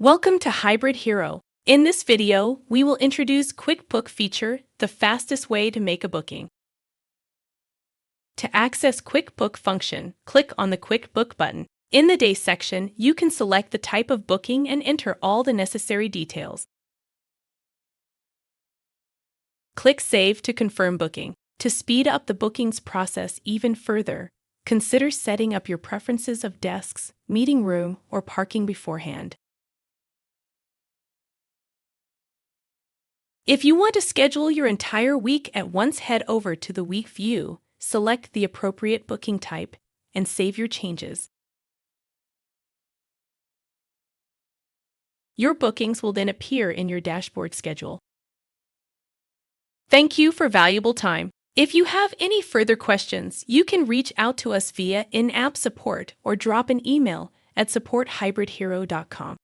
Welcome to HybridHero. In this video, we will introduce Quick Book feature, the fastest way to make a booking. To access Quick Book function, click on the Quick Book button. In the Day section, you can select the type of booking and enter all the necessary details. Click Save to confirm booking. To speed up the bookings process even further, consider setting up your preferences of desks, meeting room, or parking beforehand. If you want to schedule your entire week at once, head over to the Week view, select the appropriate booking type, and save your changes. Your bookings will then appear in your dashboard schedule. Thank you for valuable time. If you have any further questions, you can reach out to us via in-app support or drop an email at support@hybridhero.com.